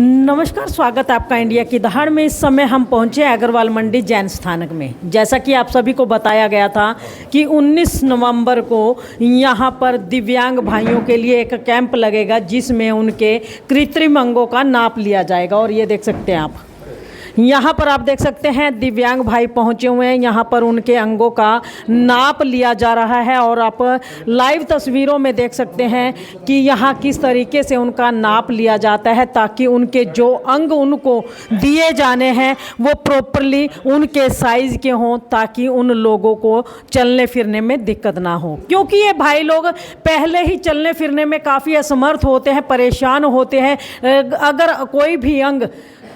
नमस्कार, स्वागत है आपका इंडिया की दहाड़ में। इस समय हम पहुंचे अग्रवाल मंडी जैन स्थानक में। जैसा कि आप सभी को बताया गया था कि 19 नवंबर को यहां पर दिव्यांग भाइयों के लिए एक कैंप लगेगा जिसमें उनके कृत्रिम अंगों का नाप लिया जाएगा। और ये देख सकते हैं आप, यहाँ पर आप देख सकते हैं दिव्यांग भाई पहुँचे हुए हैं। यहाँ पर उनके अंगों का नाप लिया जा रहा है और आप लाइव तस्वीरों में देख सकते हैं कि यहाँ किस तरीके से उनका नाप लिया जाता है ताकि उनके जो अंग उनको दिए जाने हैं वो प्रॉपरली उनके साइज़ के हों, ताकि उन लोगों को चलने फिरने में दिक्कत ना हो। क्योंकि ये भाई लोग पहले ही चलने फिरने में काफ़ी असमर्थ होते हैं, परेशान होते हैं। अगर कोई भी अंग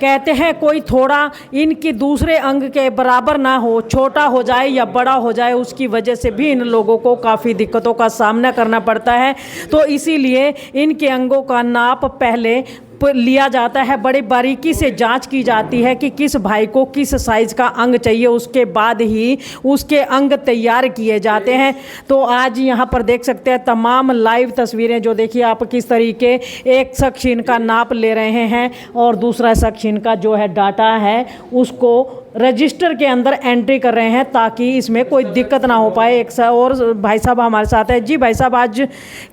कहते हैं कोई थोड़ा इनकी दूसरे अंग के बराबर ना हो, छोटा हो जाए या बड़ा हो जाए, उसकी वजह से भी इन लोगों को काफ़ी दिक्कतों का सामना करना पड़ता है। तो इसीलिए इनके अंगों का नाप पहले लिया जाता है, बड़ी बारीकी से जांच की जाती है कि किस भाई को किस साइज़ का अंग चाहिए, उसके बाद ही उसके अंग तैयार किए जाते हैं। तो आज यहाँ पर देख सकते हैं तमाम लाइव तस्वीरें, जो देखिए आप किस तरीके एक शख्स इनका नाप ले रहे हैं और दूसरा शख्स इनका जो है डाटा है उसको रजिस्टर के अंदर एंट्री कर रहे हैं ताकि इसमें कोई दिक्कत ना हो पाए। एक और भाई साहब हमारे साथ है। जी भाई साहब, आज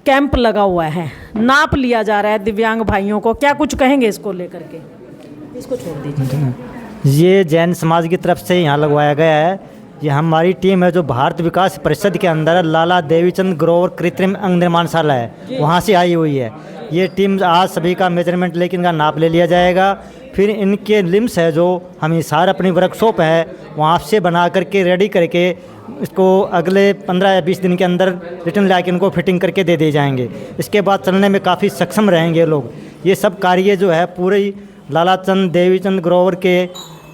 कैंप लगा हुआ है, नाप लिया जा रहा है दिव्यांग भाइयों को, क्या कुछ कहेंगे इसको लेकर के? इसको छोड़ दीजिए। ये जैन समाज की तरफ से यहाँ लगवाया गया है। ये हमारी टीम है जो भारत विकास परिषद के अंदर लाला देवीचंद ग्रोवर कृत्रिम अंग निर्माणशाला है, वहाँ से आई हुई है। ये टीम आज सभी का मेजरमेंट लेकर इनका नाप ले लिया जाएगा। फिर इनके लिम्स है जो हम हिसार अपनी वर्कशॉप है वहाँ से बना करके रेडी करके इसको अगले 15 या 20 दिन के अंदर रिटर्न ला के इनको फिटिंग करके दे दिए जाएंगे। इसके बाद चलने में काफ़ी सक्षम रहेंगे लोग। ये सब कार्य जो है पूरे लालाचंद देवीचंद ग्रोवर के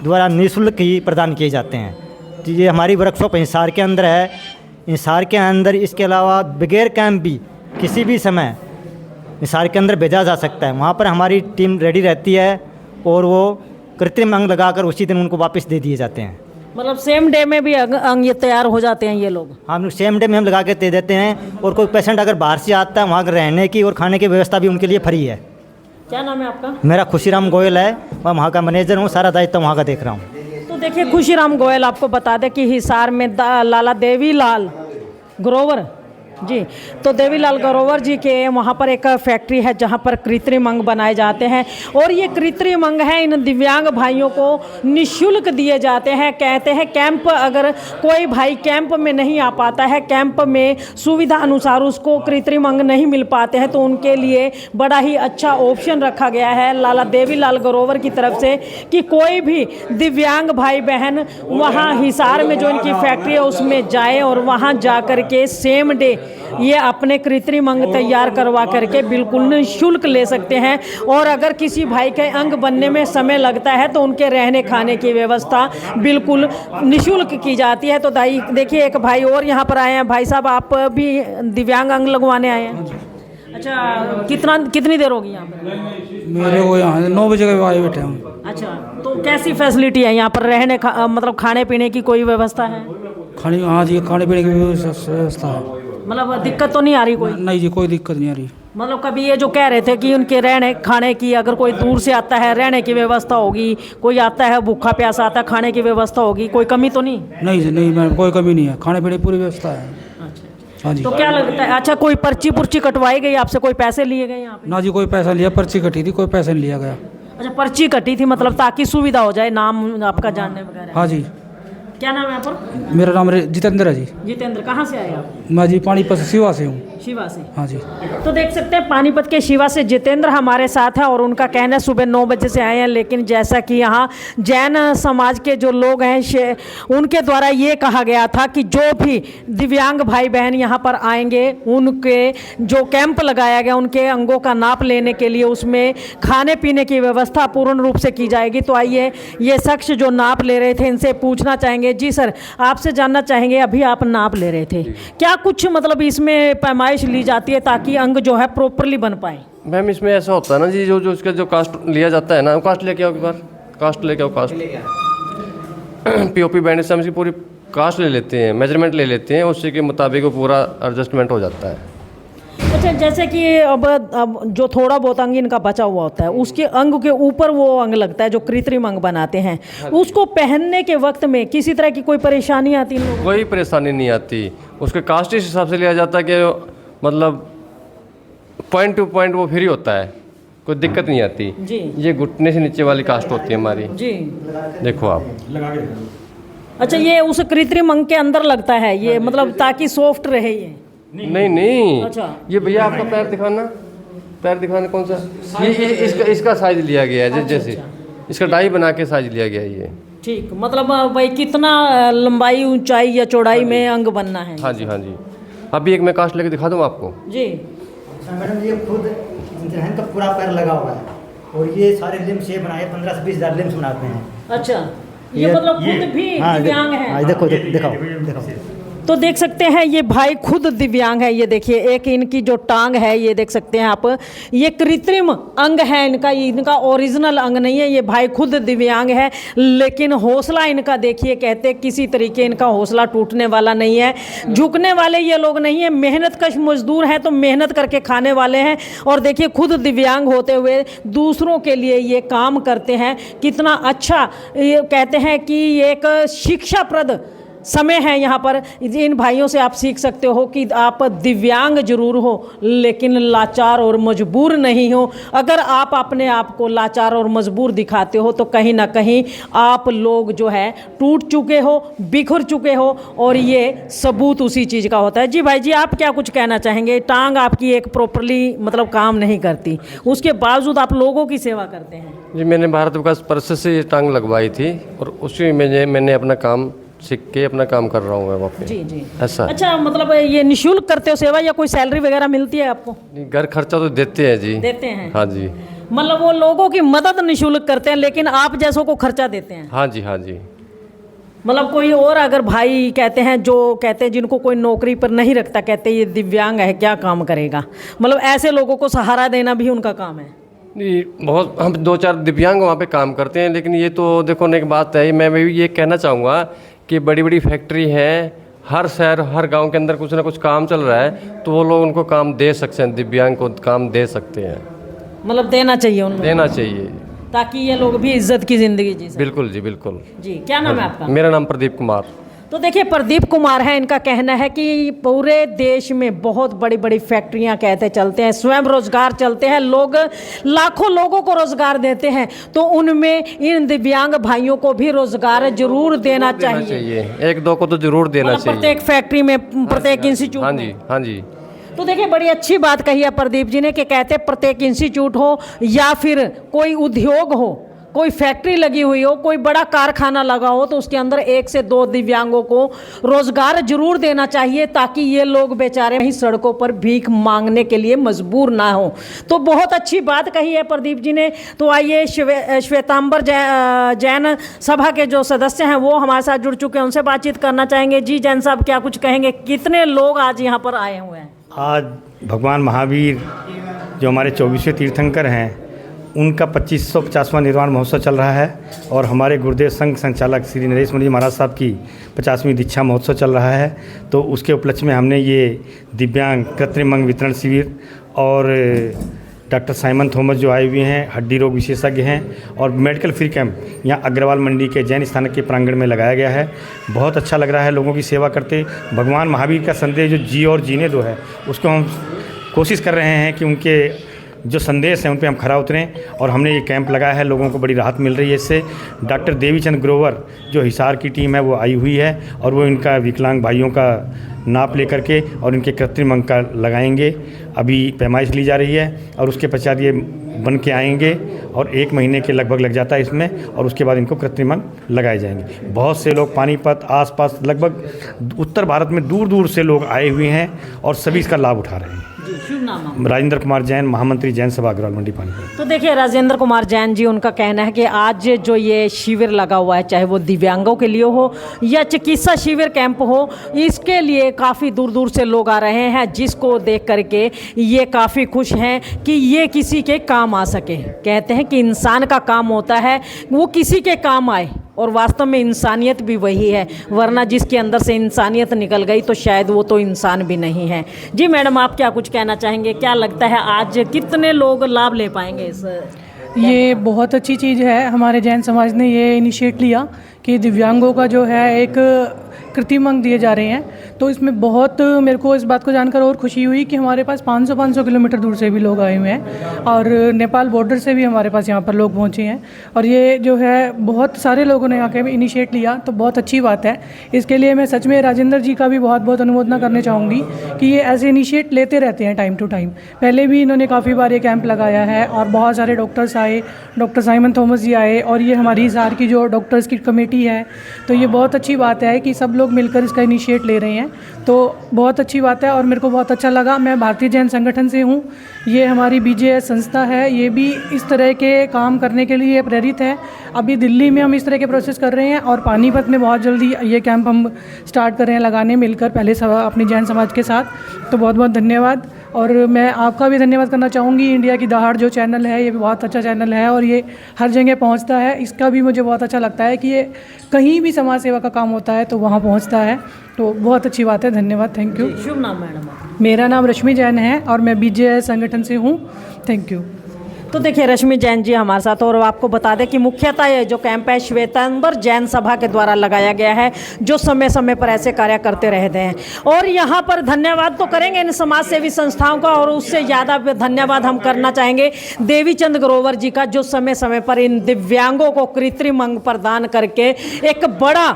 द्वारा निःशुल्क ही प्रदान किए जाते हैं। तो ये हमारी वर्कशॉप हिसार के अंदर है। हिसार के अंदर इसके अलावा बगैर कैंप भी किसी भी समय हिसार के अंदर भेजा जा सकता है। वहाँ पर हमारी टीम रेडी रहती है और वो कृत्रिम अंग लगाकर उसी दिन उनको वापस दे दिए जाते हैं। मतलब सेम डे में भी अंग ये तैयार हो जाते हैं ये लोग? हम सेम डे में हम लगा के दे देते हैं। और कोई पेशेंट अगर बाहर से आता है, वहाँ रहने की और खाने की व्यवस्था भी उनके लिए फ्री है। क्या नाम है आपका? मेरा खुशीराम गोयल है, मैं वहाँ का मैनेजर हूँ, सारा दायित्व वहाँ का देख रहा हूँ। तो देखिए खुशीराम गोयल, आपको बता दें कि हिसार में लाला देवीलाल ग्रोवर जी, तो देवीलाल ग्रोवर जी के वहाँ पर एक फैक्ट्री है जहाँ पर कृत्रिम अंग बनाए जाते हैं। और ये कृत्रिम अंग है इन दिव्यांग भाइयों को निःशुल्क दिए जाते हैं। कहते हैं कैंप, अगर कोई भाई कैंप में नहीं आ पाता है, कैंप में सुविधा अनुसार उसको कृत्रिम अंग नहीं मिल पाते हैं, तो उनके लिए बड़ा ही अच्छा ऑप्शन रखा गया है लाला देवीलाल ग्रोवर की तरफ से कि कोई भी दिव्यांग भाई बहन वहाँ हिसार में जो इनकी फैक्ट्री है उसमें जाए और वहाँ जा कर के सेम डे ये अपने कृत्रिम अंग तैयार करवा करके बिल्कुल निःशुल्क ले सकते हैं। और अगर किसी भाई के अंग बनने में समय लगता है तो उनके रहने खाने की व्यवस्था बिल्कुल निःशुल्क की जाती है। तो देखिए एक भाई और यहाँ पर आए हैं। भाई साहब, आप भी दिव्यांग अंग लगवाने आए हैं? अच्छा, कितनी देर होगी यहाँ पर? मेरे को यहाँ 9 बजे के आए बैठे हैं। अच्छा, तो कैसी फैसिलिटी है यहाँ पर? रहने मतलब खाने पीने की कोई व्यवस्था है? हाँ जी, खाने पीने की व्यवस्था है। मतलब दिक्कत तो नहीं आ रही कोई? नहीं जी, कोई दिक्कत नहीं आ रही। मतलब कभी ये जो कह रहे थे कि उनके रहने खाने की, अगर कोई दूर से आता है रहने की व्यवस्था होगी, कोई आता है भूखा प्यासा आता है खाने की व्यवस्था होगी, कोई कमी तो नहीं? नहीं जी, नहीं मैम, कोई कमी नहीं है, खाने पीने की पूरी व्यवस्था है। अच्छा, हाँ जी। तो क्या लगता है, अच्छा कोई पर्ची पुर्ची कटवाई गई आपसे, कोई पैसे लिए गए यहाँ पे? ना जी, कोई पैसा लिया, पर्ची कटी थी, कोई पैसा नहीं लिया गया। अच्छा, पर्ची कटी थी, मतलब ताकि सुविधा हो जाए, नाम आपका जानने वगैरह? हाँ जी। क्या नाम है आपका? मेरा नाम जितेंद्र है जी। जितेंद्र, कहाँ से आए आप? मैं जी पानीपत से, शिवा से हूँ। शिवा से? हाँ जी। तो देख सकते हैं पानीपत के शिवा से जितेंद्र हमारे साथ है और उनका कहना है सुबह 9 बजे से आए हैं। लेकिन जैसा कि यहाँ जैन समाज के जो लोग हैं उनके द्वारा ये कहा गया था कि जो भी दिव्यांग भाई बहन यहाँ पर आएंगे उनके जो कैंप लगाया गया उनके अंगों का नाप लेने के लिए, उसमें खाने पीने की व्यवस्था पूर्ण रूप से की जाएगी। तो आइए ये शख्स जो नाप ले रहे थे इनसे पूछना चाहेंगे। जी सर, आपसे जानना चाहेंगे, अभी आप नाप ले रहे थे, क्या कुछ मतलब इसमें पैमाइश ली जाती है ताकि अंग जो है प्रॉपरली बन पाए? मैम, इसमें ऐसा होता है ना जी, जो इसका जो कास्ट लिया जाता है ना, कास्ट लेके आओ, एक बार कास्ट लेके आओ, कास्ट पीओपी बैंड से हम इसकी पूरी कास्ट ले लेते हैं, मेजरमेंट ले लेते हैं, उसी के मुताबिक वो पूरा एडजस्टमेंट हो जाता है। अच्छा, जैसे कि अब जो थोड़ा बहुत अंग इनका बचा हुआ होता है, उसके अंग के ऊपर वो अंग लगता है जो कृत्रिम अंग बनाते हैं, उसको पहनने के वक्त में किसी तरह की कोई परेशानी आती है इन लोगों कोई परेशानी नहीं आती। उसके कास्ट इस हिसाब से लिया जाता है कि मतलब पॉइंट टू पॉइंट वो फ्री होता है, कोई दिक्कत नहीं आती जी। ये घुटने से नीचे वाली कास्ट होती है हमारी, को? जी। देखो आप। अच्छा, ये उस कृत्रिम अंग के अंदर लगता है ये, मतलब ताकि सॉफ्ट रहे ये? नहीं अच्छा। ये भैया आपका पैर दिखाना, पैर दिखाना कौन सा, ये इसका साइज लिया गया है जैसे इसका डाई बना के साइज लिया गया है ये। ठीक, मतलब भाई कितना लंबाई, ऊंचाई या चौड़ाई में अंग बनना है? हाँ जी हाँ जी। अभी एक मैं कास्ट लेके दिखा दूँ आपको। जी। मैडम ये खुद इंद्रहन का पूरा पैर लगा हुआ है और ये सारे लिम्स ये बनाए 15 से 20 हज़ार लिम्स बनाते हैं। अच्छा, ये मतलब खुद भी दिव्यांग है? देखो दिखाओ। तो देख सकते हैं ये भाई खुद दिव्यांग है। ये देखिए, एक इनकी जो टांग है ये देख सकते हैं आप, ये कृत्रिम अंग है इनका, इनका ओरिजिनल अंग नहीं है। ये भाई खुद दिव्यांग है, लेकिन हौसला इनका देखिए, कहते किसी तरीके इनका हौसला टूटने वाला नहीं है, झुकने वाले ये लोग नहीं है, मेहनत कश मजदूर हैं, तो मेहनत करके खाने वाले हैं। और देखिए खुद दिव्यांग होते हुए दूसरों के लिए ये काम करते हैं, कितना अच्छा। ये कहते हैं कि ये एक शिक्षाप्रद समय है यहाँ पर। इन भाइयों से आप सीख सकते हो कि आप दिव्यांग जरूर हो लेकिन लाचार और मजबूर नहीं हो। अगर आप अपने आप को लाचार और मजबूर दिखाते हो तो कहीं ना कहीं आप लोग जो है टूट चुके हो, बिखर चुके हो, और ये सबूत उसी चीज़ का होता है। जी भाई जी, आप क्या कुछ कहना चाहेंगे? टांग आपकी एक प्रॉपरली मतलब काम नहीं करती, उसके बावजूद आप लोगों की सेवा करते हैं। जी, मैंने भारत विकास परिषद से ये टांग लगवाई थी और उसी में मैंने अपना काम सीख के अपना काम कर रहा हूँ मैं वहाँ पे। जी जी। ऐसा। अच्छा, मतलब ये निःशुल्क करते हो सेवा या कोई सैलरी वगैरह मिलती है आपको? नहीं, घर खर्चा तो देते हैं जी। देते हैं? हाँ जी। मतलब वो लोगों की मदद निःशुल्क करते हैं लेकिन आप जैसों को खर्चा देते हैं? हाँ जी हाँ जी। मतलब कोई और अगर भाई कहते हैं, जो कहते हैं जिनको कोई नौकरी पर नहीं रखता, कहते हैं ये दिव्यांग है क्या काम करेगा, मतलब ऐसे लोगों को सहारा देना भी उनका काम है? नहीं, बहुत हम 2-4 दिव्यांग वहाँ पे काम करते हैं, लेकिन ये तो देखो ना एक बात है, मैं भी ये कहना चाहूँगा कि बड़ी बड़ी फैक्ट्री हैं, हर शहर हर गांव के अंदर कुछ ना कुछ काम चल रहा है, तो वो लोग उनको काम दे सकते हैं, दिव्यांग को काम दे सकते हैं। मतलब देना चाहिए उनको? देना चाहिए, ताकि ये लोग भी इज्जत की ज़िंदगी जी सकें। बिल्कुल जी बिल्कुल। जी, क्या नाम है आपका? मेरा नाम प्रदीप कुमार। तो देखिए प्रदीप कुमार है, इनका कहना है कि पूरे देश में बहुत बड़ी बड़ी फैक्ट्रियां कहते चलते हैं, स्वयं रोजगार चलते हैं, लोग लाखों लोगों को रोजगार देते हैं, तो उनमें इन दिव्यांग भाइयों को भी रोजगार जरूर देना चाहिए। 1-2 को तो जरूर देना चाहिए, प्रत्येक फैक्ट्री में, प्रत्येक इंस्टीट्यूट हाँ में। जी हाँ जी। तो देखिए बड़ी अच्छी बात कही है प्रदीप जी ने कि कहते प्रत्येक इंस्टीट्यूट हो या फिर कोई उद्योग हो, कोई फैक्ट्री लगी हुई हो, कोई बड़ा कारखाना लगा हो, तो उसके अंदर 1 से 2 दिव्यांगों को रोजगार जरूर देना चाहिए, ताकि ये लोग बेचारे वहीं सड़कों पर भीख मांगने के लिए मजबूर ना हो। तो बहुत अच्छी बात कही है प्रदीप जी ने। तो आइए श्वेतांबर जैन सभा के जो सदस्य हैं वो हमारे साथ जुड़ चुके हैं, उनसे बातचीत करना चाहेंगे। जी जैन साहब, क्या कुछ कहेंगे? कितने लोग आज यहाँ पर आए हुए हैं? आज भगवान महावीर जो हमारे 24वें तीर्थंकर हैं, उनका 2550वां निर्वाण महोत्सव चल रहा है और हमारे गुरुदेव संघ संचालक श्री नरेश मुनि महाराज साहब की 50वीं दीक्षा महोत्सव चल रहा है। तो उसके उपलक्ष्य में हमने ये दिव्यांग कृत्रिम अंग वितरण शिविर और डॉक्टर साइमन थॉमस जो आए हुए हैं, हड्डी रोग विशेषज्ञ हैं, और मेडिकल फ्री कैंप यहाँ अग्रवाल मंडी के जैन स्थानक के प्रांगण में लगाया गया है। बहुत अच्छा लग रहा है लोगों की सेवा करते। भगवान महावीर का संदेश जो जी और जीने दो है, उसको हम कोशिश कर रहे हैं कि उनके जो संदेश हैं उन पे हम खरा उतरें, और हमने ये कैंप लगाया है, लोगों को बड़ी राहत मिल रही है इससे। डॉक्टर देवीचंद ग्रोवर जो हिसार की टीम है वो आई हुई है, और वो इनका विकलांग भाइयों का नाप लेकर के और इनके कृत्रिम अंग का लगाएंगे। अभी पैमाइश ली जा रही है और उसके पश्चात ये बन के आएंगे, और 1 महीने के लगभग लग जाता है इसमें, और उसके बाद इनको कृत्रिम अंग लगाए जाएंगे। बहुत से लोग पानीपत आसपास लगभग उत्तर भारत में दूर दूर से लोग आए हुए हैं और सभी इसका लाभ उठा रहे हैं। शुभ नाम? राजेंद्र कुमार जैन, महामंत्री जैन सभा अग्रवाल मंडी पानीपत। तो देखिए राजेंद्र कुमार जैन जी, उनका कहना है कि आज जो ये शिविर लगा हुआ है, चाहे वो दिव्यांगों के लिए हो या चिकित्सा शिविर कैंप हो, इसके लिए काफ़ी दूर दूर से लोग आ रहे हैं, जिसको देख करके ये काफ़ी खुश हैं कि ये किसी के काम आ सके। कहते हैं कि इंसान का काम होता है वो किसी के काम आए, और वास्तव में इंसानियत भी वही है, वरना जिसके अंदर से इंसानियत निकल गई तो शायद वो तो इंसान भी नहीं है। जी मैडम, आप क्या कुछ कहना चाहेंगे? क्या लगता है आज कितने लोग लाभ ले पाएंगे इस? ये बहुत अच्छी चीज़ है, हमारे जैन समाज ने ये इनिशिएट लिया कि दिव्यांगों का जो है एक कृत्रिम अंग दिए जा रहे हैं, तो इसमें बहुत मेरे को इस बात को जानकर और खुशी हुई कि हमारे पास 500 किलोमीटर दूर से भी लोग आए हुए हैं और नेपाल बॉर्डर से भी हमारे पास यहाँ पर लोग पहुँचे हैं और ये जो है बहुत सारे लोगों ने आके इनिशिएट लिया, तो बहुत अच्छी बात है। इसके लिए मैं सच में राजेंद्र जी का भी बहुत बहुत अनुमोदना करना चाहूँगी कि ये ऐसे इनिशिएट लेते रहते हैं टाइम टू टाइम। पहले भी इन्होंने काफ़ी बार ये कैंप लगाया है और बहुत सारे डॉक्टर्स आए, डॉक्टर साइमन थॉमस जी आए और ये हमारी हिसार की जो डॉक्टर्स की कमेटी है, तो ये बहुत अच्छी बात है कि सब लोग मिलकर इसका इनिशिएट ले रहे हैं, तो बहुत अच्छी बात है और मेरे को बहुत अच्छा लगा। मैं भारतीय जैन संगठन से हूँ, ये हमारी BJS संस्था है, ये भी इस तरह के काम करने के लिए प्रेरित है। अभी दिल्ली में हम इस तरह के प्रोसेस कर रहे हैं और पानीपत में बहुत जल्दी ये कैंप हम स्टार्ट कर रहे हैं लगाने, मिलकर पहले अपनी जैन समाज के साथ। तो बहुत बहुत धन्यवाद और मैं आपका भी धन्यवाद करना चाहूँगी। इंडिया की दहाड़ जो चैनल है, ये भी बहुत अच्छा चैनल है और ये हर जगह पहुँचता है। इसका भी मुझे बहुत अच्छा लगता है कि ये कहीं भी समाज सेवा का काम होता है तो वहाँ पहुँचता है, तो बहुत अच्छी बात है। धन्यवाद, थैंक यू। शुभ नाम मैडम? मेरा नाम रश्मि जैन है और मैं BJS संगठन से हूँ। Thank you. तो देखिए रश्मि जैन जी हमारे साथ, और आपको बता दें कि मुख्यतः ये जो कैंप है श्वेतांबर जैन सभा के द्वारा लगाया गया है, जो समय समय पर ऐसे कार्य करते रहते हैं। और यहाँ पर धन्यवाद तो करेंगे इन समाज सेवी संस्थाओं का, और उससे ज़्यादा धन्यवाद हम करना चाहेंगे देवीचंद ग्रोवर जी का, जो समय समय पर इन दिव्यांगों को कृत्रिम अंग प्रदान करके एक बड़ा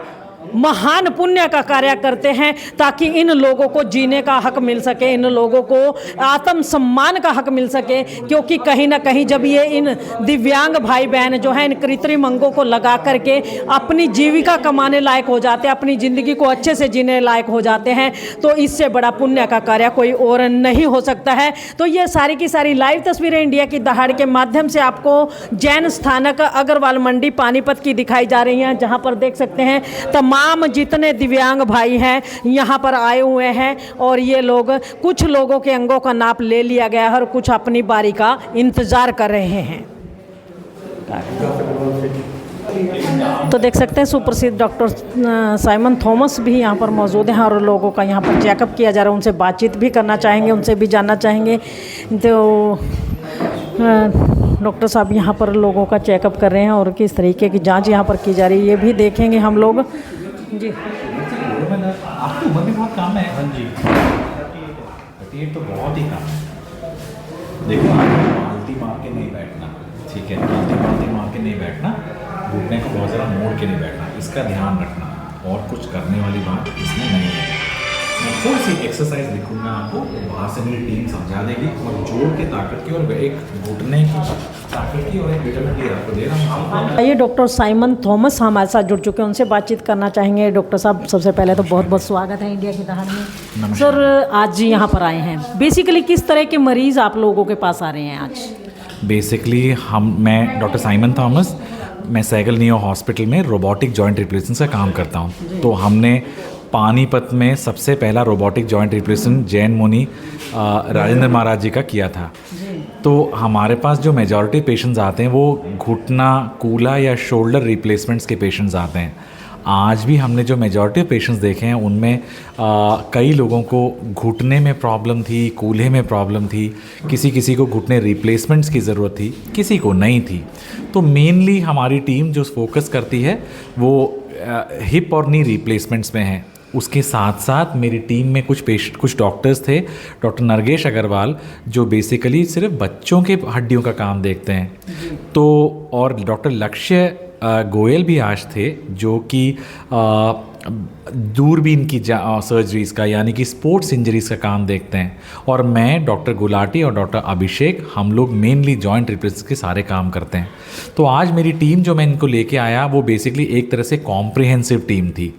महान पुण्य का कार्य करते हैं, ताकि इन लोगों को जीने का हक मिल सके, इन लोगों को आत्म सम्मान का हक मिल सके। क्योंकि कहीं ना कहीं जब ये इन दिव्यांग भाई बहन जो हैं इन कृत्रिम अंगों को लगा करके अपनी जीविका कमाने लायक हो जाते हैं, अपनी ज़िंदगी को अच्छे से जीने लायक हो जाते हैं, तो इससे बड़ा पुण्य का कार्य कोई और नहीं हो सकता है। तो ये सारी की सारी लाइव तस्वीरें इंडिया की दहाड़ के माध्यम से आपको जैन स्थानक अग्रवाल मंडी पानीपत की दिखाई जा रही हैं, जहाँ पर देख सकते हैं तमाम जितने दिव्यांग भाई हैं यहाँ पर आए हुए हैं और ये लोग, कुछ लोगों के अंगों का नाप ले लिया गया है और कुछ अपनी बारी का इंतज़ार कर रहे हैं। तो देख सकते हैं सुप्रसिद्ध डॉक्टर साइमन थॉमस भी यहाँ पर मौजूद हैं और लोगों का यहाँ पर चेकअप किया जा रहा है। उनसे बातचीत भी करना चाहेंगे, उनसे भी जानना चाहेंगे। तो डॉक्टर साहब यहाँ पर लोगों का चेकअप कर रहे हैं और किस तरीके की जांच यहाँ पर की जा रही है ये भी देखेंगे हम लोग। जी आपकी उम्र भी बहुत कम है। हाँ जी, 38 तो बहुत ही कम है। देखो, आलती मार के नहीं बैठना, ठीक है, आलती मार के नहीं बैठना, घुटने को बहुत ज़्यादा मोड़ के नहीं बैठना, इसका ध्यान रखना। और कुछ करने वाली बात इसमें नहीं है। मैं थोड़ी सी एक्सरसाइज लिखूँगा आपको, बाहर से मेरी टीम समझा देगी, और जोड़ के ताकत की और एक घुटने की ताकत की और एक विटामिन डी आपको दे रहा हूँ। ये डॉक्टर साइमन थॉमस हमारे साथ जुड़ चुके हैं, उनसे बातचीत करना चाहेंगे। डॉक्टर साहब, सबसे पहले तो बहुत बहुत स्वागत है इंडिया की दहाड़ में। सर, आज यहाँ पर आए हैं, बेसिकली किस तरह के मरीज़ आप लोगों के पास आ रहे हैं आज? बेसिकली मैं डॉक्टर साइमन थॉमस, मैं सैगल नियो हॉस्पिटल में रोबोटिक जॉइंट रिप्लेसमेंट का काम करता हूँ। तो हमने पानीपत में सबसे पहला रोबोटिक जॉइंट रिप्लेसमेंट जैन मुनि राजेंद्र महाराज जी का किया था। तो हमारे पास जो मेजॉरिटी पेशेंट्स आते हैं वो घुटना, कूल्हा या शोल्डर रिप्लेसमेंट्स के पेशेंट्स आते हैं। आज भी हमने जो मेजॉरिटी पेशेंट्स देखे हैं उनमें कई लोगों को घुटने में प्रॉब्लम थी, कूल्हे में प्रॉब्लम थी, किसी को घुटने रिप्लेसमेंट्स की ज़रूरत थी, किसी को नहीं थी। तो मेनली हमारी टीम जो फोकस करती है वो हिप और नी रिप्लेसमेंट्स में है। उसके साथ साथ मेरी टीम में कुछ डॉक्टर्स थे, डॉक्टर नरगेश अग्रवाल, जो बेसिकली सिर्फ बच्चों के हड्डियों का काम देखते हैं। तो और डॉक्टर लक्ष्य गोयल भी आज थे, जो कि दूरबीन की सर्जरीज़ का, यानी कि स्पोर्ट्स इंजरीज़ का काम देखते हैं। और मैं, डॉक्टर गुलाटी और डॉक्टर अभिषेक, हम लोग मेनली जॉइंट रिप्लेसमेंट के सारे काम करते हैं। तो आज मेरी टीम जो मैं इनको लेके आया वो बेसिकली एक तरह से कॉम्प्रिहेंसिव टीम थी।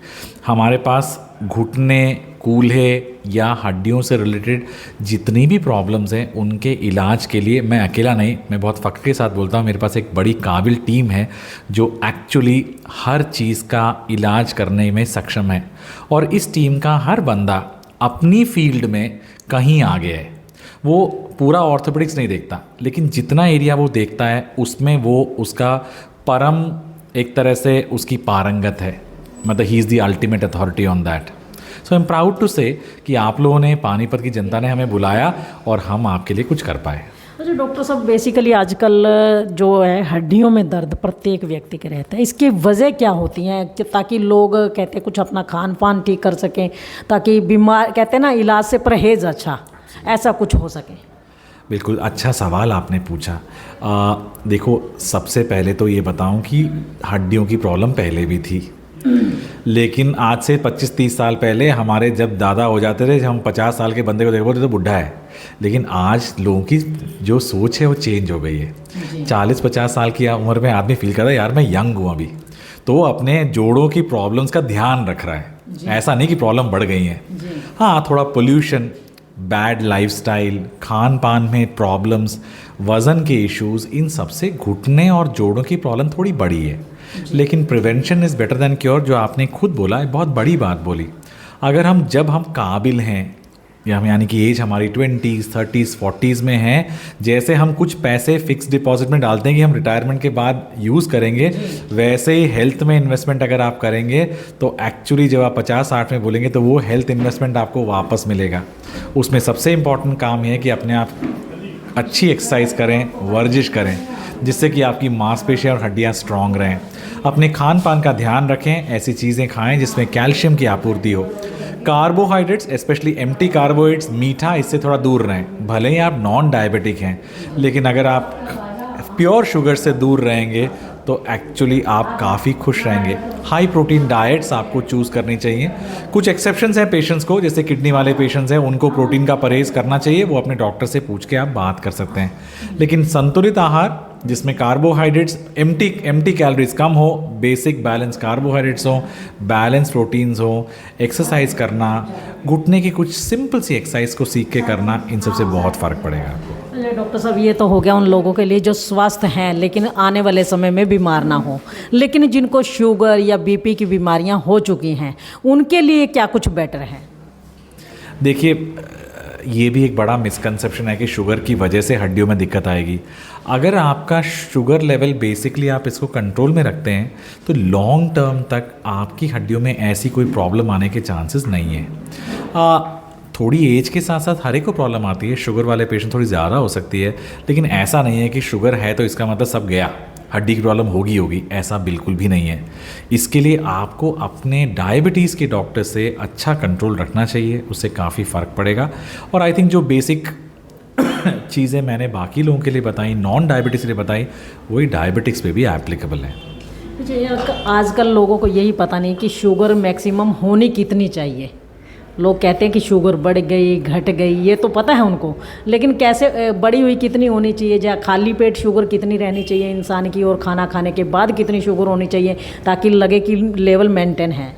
हमारे पास घुटने, कूल्हे या हड्डियों से रिलेटेड जितनी भी प्रॉब्लम्स हैं उनके इलाज के लिए मैं अकेला नहीं, मैं बहुत फ़ख्र के साथ बोलता हूँ, मेरे पास एक बड़ी काबिल टीम है जो एक्चुअली हर चीज़ का इलाज करने में सक्षम है। और इस टीम का हर बंदा अपनी फील्ड में कहीं आगे है। वो पूरा ऑर्थोपेडिक्स नहीं देखता, लेकिन जितना एरिया वो देखता है उसमें वो उसका परम एक तरह से उसकी पारंगत है, मतलब he is the ultimate authority on that. So I am proud to say कि आप लोगों ने, पानीपत की जनता ने हमें बुलाया और हम आपके लिए कुछ कर पाए। अच्छा डॉक्टर साहब, बेसिकली आजकल जो है हड्डियों में दर्द प्रत्येक व्यक्ति के रहता है, इसकी वजह क्या होती हैं ताकि लोग कहते हैं कुछ अपना खान पान ठीक कर सकें, ताकि बीमार कहते हैं ना इलाज से परहेज़ अच्छा, ऐसा कुछ हो सके? बिल्कुल अच्छा सवाल आपने पूछा। देखो, सबसे पहले तो ये बताऊं कि हड्डियों की प्रॉब्लम पहले भी थी, लेकिन आज से 25-30 साल पहले हमारे जब दादा हो जाते थे, हम 50 साल के बंदे को देख बोलते तो बुढ़ा है, लेकिन आज लोगों की जो सोच है वो चेंज हो गई है। 40-50 साल की उम्र में आदमी फील करता है यार मैं यंग हूँ अभी, तो अपने जोड़ों की प्रॉब्लम्स का ध्यान रख रहा है। ऐसा नहीं कि प्रॉब्लम बढ़ गई है। हाँ, थोड़ा पोल्यूशन, बैड लाइफस्टाइल, खान पान में प्रॉब्लम्स, वज़न के इश्यूज़, इन सब से घुटने और जोड़ों की प्रॉब्लम थोड़ी बड़ी है। लेकिन prevention is better than cure, जो आपने खुद बोला है, बहुत बड़ी बात बोली। अगर जब हम काबिल हैं, या यानी कि एज हमारी 20s, 30s, 40s में है, जैसे हम कुछ पैसे फिक्स डिपॉजिट में डालते हैं कि हम रिटायरमेंट के बाद यूज़ करेंगे, वैसे ही हेल्थ में इन्वेस्टमेंट अगर आप करेंगे तो एक्चुअली जब आप 50-60 में बोलेंगे तो वो हेल्थ इन्वेस्टमेंट आपको वापस मिलेगा। उसमें सबसे इम्पॉर्टेंट काम है कि अपने आप अच्छी एक्सरसाइज करें, वर्जिश करें, जिससे कि आपकी मांसपेशियाँ और हड्डियाँ स्ट्रॉन्ग रहें। अपने खान पान का ध्यान रखें, ऐसी चीज़ें खाएं जिसमें कैल्शियम की आपूर्ति हो। कार्बोहाइड्रेट्स, स्पेशली एम्प्टी कार्बोहाइड्रेट्स, मीठा, इससे थोड़ा दूर रहें। भले ही आप नॉन डायबिटिक हैं, लेकिन अगर आप प्योर शुगर से दूर रहेंगे तो एक्चुअली आप काफ़ी खुश रहेंगे। हाई प्रोटीन डाइट्स आपको चूज़ करनी चाहिए। कुछ एक्सेप्शंस हैं पेशेंट्स को, जैसे किडनी वाले पेशेंट्स हैं, उनको प्रोटीन का परहेज़ करना चाहिए, वो अपने डॉक्टर से पूछ के आप बात कर सकते हैं। लेकिन संतुलित आहार जिसमें कार्बोहाइड्रेट्स, एम्प्टी कैलोरीज कम हो, बेसिक बैलेंस कार्बोहाइड्रेट्स हो, बैलेंस प्रोटीन्स हो, एक्सरसाइज करना, घुटने की कुछ सिंपल सी एक्सरसाइज को सीख के करना, इन सबसे बहुत फ़र्क पड़ेगा आपको। डॉक्टर साहब, ये तो हो गया उन लोगों के लिए जो स्वस्थ हैं लेकिन आने वाले समय में बीमार ना हो, लेकिन जिनको शुगर या बीपी की बीमारियां हो चुकी हैं, उनके लिए क्या कुछ बेटर है? देखिए, ये भी एक बड़ा मिसकंसेप्शन है कि शुगर की वजह से हड्डियों में दिक्कत आएगी। अगर आपका शुगर लेवल बेसिकली आप इसको कंट्रोल में रखते हैं तो लॉन्ग टर्म तक आपकी हड्डियों में ऐसी कोई प्रॉब्लम आने के चांसेस नहीं है। थोड़ी एज के साथ साथ हर एक को प्रॉब्लम आती है, शुगर वाले पेशेंट थोड़ी ज़्यादा हो सकती है, लेकिन ऐसा नहीं है कि शुगर है तो इसका मतलब सब गया, हड्डी की प्रॉब्लम होगी, ऐसा बिल्कुल भी नहीं है। इसके लिए आपको अपने डायबिटीज़ के डॉक्टर से अच्छा कंट्रोल रखना चाहिए, उससे काफ़ी फ़र्क पड़ेगा। और आई थिंक जो बेसिक चीज़ें मैंने बाकी लोगों के लिए बताई, नॉन डायबिटीज़ के लिए बताई, वही डायबिटिक्स पे भी एप्लीकेबल है। आजकल लोगों को यही पता नहीं कि शुगर मैक्सिमम होनी कितनी चाहिए। लोग कहते हैं कि शुगर बढ़ गई, घट गई, ये तो पता है उनको, लेकिन कैसे बढ़ी हुई कितनी होनी चाहिए, या खाली पेट शुगर कितनी रहनी चाहिए इंसान की, और खाना खाने के बाद कितनी शुगर होनी चाहिए ताकि लगे कि लेवल मेंटेन है।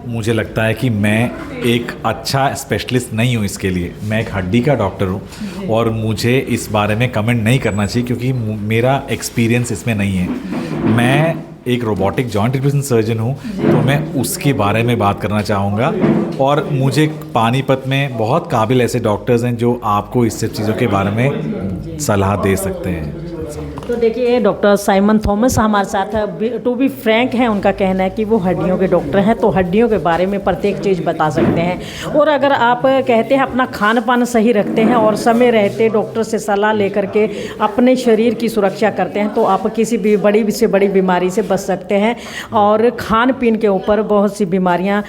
मुझे लगता है कि मैं एक अच्छा स्पेशलिस्ट नहीं हूँ इसके लिए, मैं एक हड्डी का डॉक्टर हूँ और मुझे इस बारे में कमेंट नहीं करना चाहिए क्योंकि मेरा एक्सपीरियंस इसमें नहीं है। मैं एक रोबोटिक जॉइंट रिप्लेसमेंट सर्जन हूँ, तो मैं उसके बारे में बात करना चाहूँगा। और मुझे पानीपत में बहुत काबिल ऐसे डॉक्टर्स हैं जो आपको इस सब चीज़ों के बारे में सलाह दे सकते हैं। तो देखिए, डॉक्टर साइमन थॉमस हमारे साथ है। टू बी फ्रैंक है, उनका कहना है कि वो हड्डियों के डॉक्टर हैं, तो हड्डियों के बारे में प्रत्येक चीज़ बता सकते हैं। और अगर आप कहते हैं अपना खान पान सही रखते हैं और समय रहते डॉक्टर से सलाह लेकर के अपने शरीर की सुरक्षा करते हैं, तो आप किसी भी बड़ी से बड़ी बीमारी से बच सकते हैं। और खान पीन के ऊपर बहुत सी बीमारियां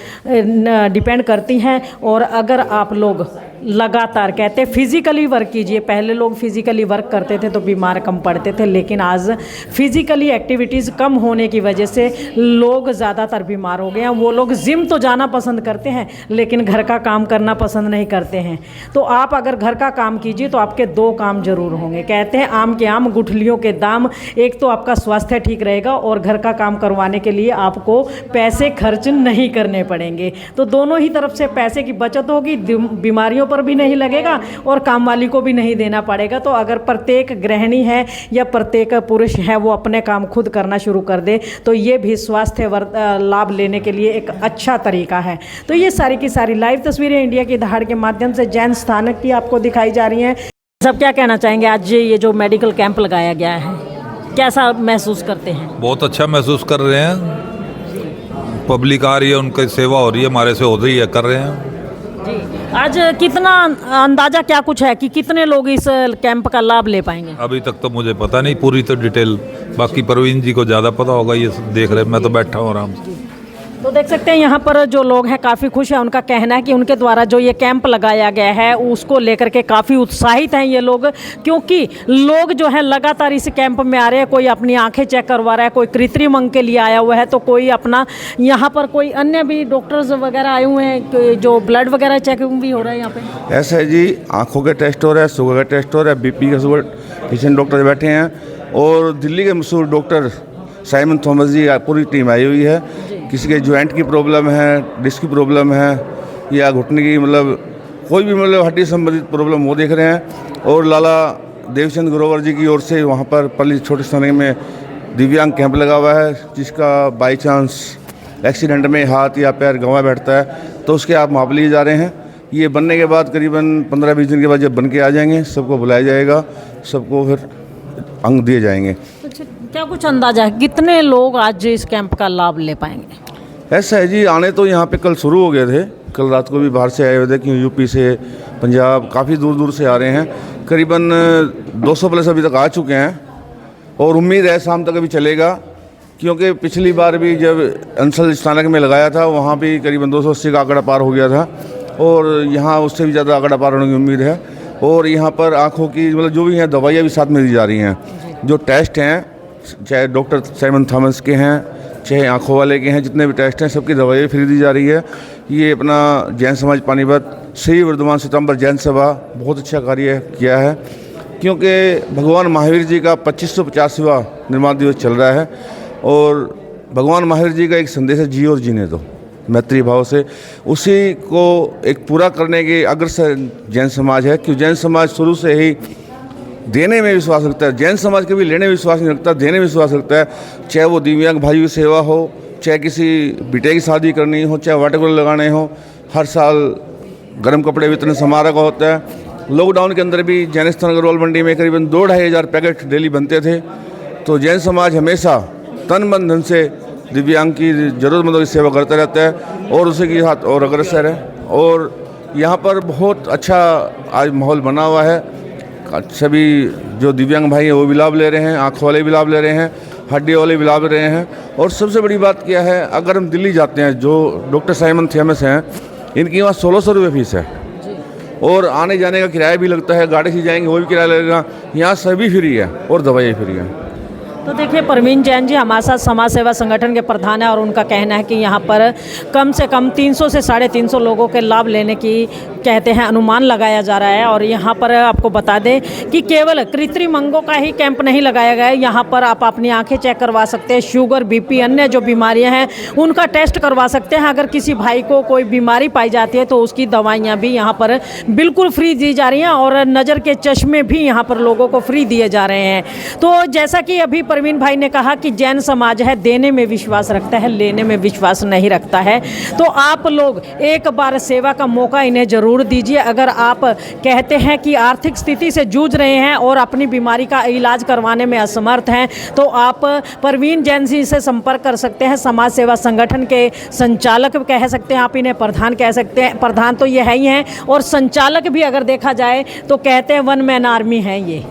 डिपेंड करती हैं। और अगर आप लोग लगातार कहते हैं फिज़िकली वर्क कीजिए, पहले लोग फिज़िकली वर्क करते थे तो बीमार कम पड़ते थे, लेकिन आज फिज़िकली एक्टिविटीज़ कम होने की वजह से लोग ज़्यादातर बीमार हो गए हैं। वो लोग जिम तो जाना पसंद करते हैं लेकिन घर का काम करना पसंद नहीं करते हैं। तो आप अगर घर का काम कीजिए तो आपके दो काम जरूर होंगे। कहते हैं आम के आम गुठलियों के दाम, एक तो आपका स्वास्थ्य ठीक रहेगा और घर का काम करवाने के लिए आपको पैसे खर्च नहीं करने पड़ेंगे। तो दोनों ही तरफ से पैसे की बचत होगी, बीमारियों पर भी नहीं लगेगा और काम वाली को भी नहीं देना पड़ेगा। तो अगर प्रत्येक गृहिणी है या प्रत्येक पुरुष है वो अपने काम खुद करना शुरू कर दे तो ये भी स्वास्थ्य लाभ लेने के लिए एक अच्छा तरीका है। तो ये सारी की सारी लाइव तस्वीरें इंडिया की दहाड़ के माध्यम से जैन स्थानक की आपको दिखाई जा रही हैं। सब क्या कहना चाहेंगे, आज ये जो मेडिकल कैंप लगाया गया है? कैसा महसूस करते हैं? बहुत अच्छा महसूस कर रहे हैं। पब्लिक आ रही है, उनकी सेवा हो रही है, हमारे से हो रही है, कर रहे हैं। जी, आज कितना अंदाजा क्या कुछ है कि कितने लोग इस कैंप का लाभ ले पाएंगे? अभी तक तो मुझे पता नहीं पूरी तो डिटेल, बाकी परवीन जी को ज़्यादा पता होगा, ये सब देख रहे हैं, मैं तो बैठा हूँ आराम से। तो देख सकते हैं यहाँ पर जो लोग हैं काफ़ी खुश हैं। उनका कहना है कि उनके द्वारा जो ये कैंप लगाया गया है उसको लेकर के काफ़ी उत्साहित हैं ये लोग, क्योंकि लोग जो है लगातार इस कैंप में आ रहे हैं। कोई अपनी आंखें चेक करवा रहा है, कोई कृत्रिम अंग के लिए आया हुआ है, तो कोई अपना यहाँ पर कोई अन्य भी डॉक्टर्स वगैरह आए हुए हैं जो ब्लड वगैरह चेकिंग भी हो रहा है यहाँ पे। ऐसा है जी, आँखों के टेस्ट हो रहा है, शुगर का टेस्ट हो रहा है, BP का शुगर पेशेंट डॉक्टर बैठे हैं, और दिल्ली के मशहूर डॉक्टर साइमन थॉमस जी पूरी टीम आई हुई है। किसी के जॉइंट की प्रॉब्लम है, डिस्क की प्रॉब्लम है, या घुटने की मतलब कोई भी मतलब हड्डी संबंधित प्रॉब्लम वो देख रहे हैं। और लाला देवीचंद ग्रोवर जी की ओर से वहाँ पर पल्ली छोटे स्थान में दिव्यांग कैंप लगा हुआ है, जिसका बाई चांस एक्सीडेंट में हाथ या पैर गंवा बैठता है तो उसके आप माप लिए जा रहे हैं। ये बनने के बाद करीबन 15-20 दिन के बाद जब बन के आ जाएंगे, सबको बुलाया जाएगा, सबको फिर अंग दिए जाएंगे। क्या कुछ अंदाजा है कितने लोग आज इस कैंप का लाभ ले पाएंगे? ऐसा है जी, आने तो यहाँ पे कल शुरू हो गए थे, कल रात को भी बाहर से आए हुए थे, क्योंकि यूपी से, पंजाब, काफ़ी दूर दूर से आ रहे हैं। करीबन 200 प्लस अभी तक आ चुके हैं, और उम्मीद है शाम तक अभी चलेगा, क्योंकि पिछली बार भी जब अंसल स्थानक में लगाया था वहाँ भी करीबन 280 का आंकड़ा पार हो गया था, और यहाँ उससे भी ज़्यादा आंकड़ा पार होने की उम्मीद है। और यहाँ पर आँखों की मतलब जो भी हैं दवाइयाँ भी साथ में दी जा रही हैं। जो टेस्ट हैं, चाहे डॉक्टर साइमन थॉमस के हैं, चाहे आँखों वाले के हैं, जितने भी टेस्ट हैं सबकी दवाइयाँ फ्री दी जा रही है। ये अपना जैन समाज पानीपत श्री वर्धमान सितंबर जैन सभा बहुत अच्छा कार्य किया है, क्योंकि भगवान महावीर जी का 2550वां निर्माण दिवस चल रहा है, और भगवान महावीर जी का एक संदेश है, जी और जीने दो, मैत्री भाव से। उसी को एक पूरा करने के अग्रसर जैन समाज है, क्योंकि जैन समाज शुरू से ही देने में विश्वास रखता है। जैन समाज कभी लेने में विश्वास नहीं रखता, देने में विश्वास रखता है। चाहे वो दिव्यांग भाइयों की सेवा हो, चाहे किसी बेटे की शादी करनी हो, चाहे वाटर कूलर लगाने हो, हर साल गर्म कपड़े वितरण समारोह का होता है। लॉकडाउन के अंदर भी जैन स्थान अग्रवाल मंडी में करीबन 2-2,500 पैकेट डेली बनते थे। तो जैन समाज हमेशा तन मन धन से दिव्यांग की ज़रूरतमंदों की सेवा करता रहता है, और उसी के साथ और अग्रसर है। और यहाँ पर बहुत अच्छा आज माहौल बना हुआ है। सभी जो दिव्यांग भाई हैं वो भी लाभ ले रहे हैं, आँख वाले भी लाभ ले रहे हैं, हड्डी वाले भी लाभ ले रहे हैं। और सबसे बड़ी बात क्या है, अगर हम दिल्ली जाते हैं, जो डॉक्टर साइमन थॉमस हैं, इनकी वहाँ 1600 रुपये फीस है, और आने जाने का किराया भी लगता है, गाड़ी से जाएंगे वो भी किराया लगेगा। यहाँ सभी फ्री है और दवाइयाँ फ्री हैं। तो देखिए, परवीन जैन जी हमारे साथ समाज सेवा संगठन के प्रधान है, और उनका कहना है कि यहाँ पर कम से कम 300 से 350 लोगों के लाभ लेने की कहते हैं अनुमान लगाया जा रहा है। और यहाँ पर आपको बता दें कि केवल कृत्रिम अंगों का ही कैंप नहीं लगाया गया है, यहाँ पर आप अपनी आंखें चेक करवा सकते हैं, शुगर, BP, अन्य जो बीमारियाँ हैं उनका टेस्ट करवा सकते हैं। अगर किसी भाई को कोई बीमारी पाई जाती है तो उसकी दवाइयाँ भी यहाँ पर बिल्कुल फ्री दी जा रही हैं, और नज़र के चश्मे भी यहाँ पर लोगों को फ्री दिए जा रहे हैं। तो जैसा कि अभी परवीन भाई ने कहा कि जैन समाज है देने में विश्वास रखता है, लेने में विश्वास नहीं रखता है। तो आप लोग एक बार सेवा का मौका इन्हें ज़रूर दीजिए। अगर आप कहते हैं कि आर्थिक स्थिति से जूझ रहे हैं और अपनी बीमारी का इलाज करवाने में असमर्थ हैं, तो आप परवीन जैन जी से संपर्क कर सकते हैं। समाज सेवा संगठन के संचालक कह सकते हैं आप इन्हें, प्रधान कह सकते हैं। प्रधान तो ये है ही हैं, और संचालक भी अगर देखा जाए तो कहते हैं 1 मैन आर्मी है ये।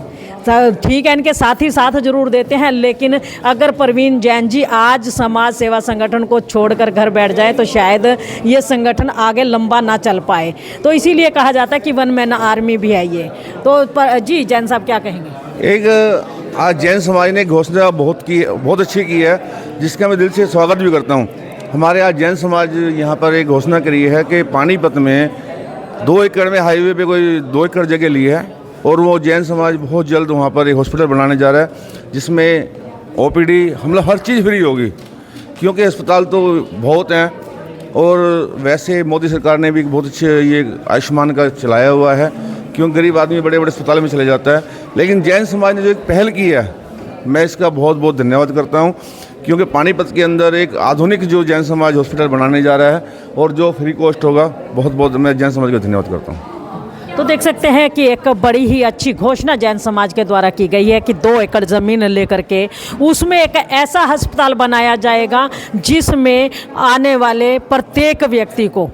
ठीक है, इनके साथ ही साथ जरूर देते हैं, लेकिन अगर परवीन जैन जी आज समाज सेवा संगठन को छोड़कर घर बैठ जाए तो शायद ये संगठन आगे लंबा ना चल पाए। तो इसीलिए कहा जाता है कि 1 मैन आर्मी भी है ये। तो जी जैन साहब क्या कहेंगे? एक आज जैन समाज ने घोषणा बहुत अच्छी की है, जिसका मैं दिल से स्वागत भी करता हूँ। हमारे आज जैन समाज यहाँ पर एक घोषणा करी है कि पानीपत में 2 एकड़ में हाईवे पे कोई 2 एकड़ जगह ली है, और वो जैन समाज बहुत जल्द वहाँ पर एक हॉस्पिटल बनाने जा रहा है, जिसमें OPD मतलब हर चीज़ फ्री होगी, क्योंकि अस्पताल तो बहुत हैं। और वैसे मोदी सरकार ने भी बहुत अच्छे ये आयुष्मान का चलाया हुआ है, क्योंकि गरीब आदमी बड़े बड़े अस्पताल में चले जाता है। लेकिन जैन समाज ने जो एक पहल की है, मैं इसका बहुत बहुत धन्यवाद करता हूँ, क्योंकि पानीपत के अंदर एक आधुनिक जो जैन समाज हॉस्पिटल बनाने जा रहा है, और जो फ्री कॉस्ट होगा। बहुत बहुत मैं जैन समाज का धन्यवाद करता हूँ। तो देख सकते हैं कि एक बड़ी ही अच्छी घोषणा जैन समाज के द्वारा की गई है कि 2 एकड़ ज़मीन लेकर के उसमें एक ऐसा अस्पताल बनाया जाएगा जिसमें आने वाले प्रत्येक व्यक्ति को,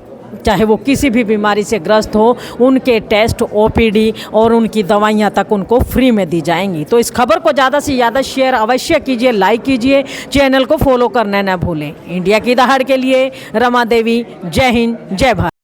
चाहे वो किसी भी बीमारी से ग्रस्त हो, उनके टेस्ट, ओपीडी और उनकी दवाइयाँ तक उनको फ्री में दी जाएंगी। तो इस खबर को ज़्यादा से ज़्यादा शेयर अवश्य कीजिए, लाइक कीजिए, चैनल को फॉलो करना न भूलें। इंडिया की दहाड़ के लिए रमा देवी, जय हिंद, जय भारत।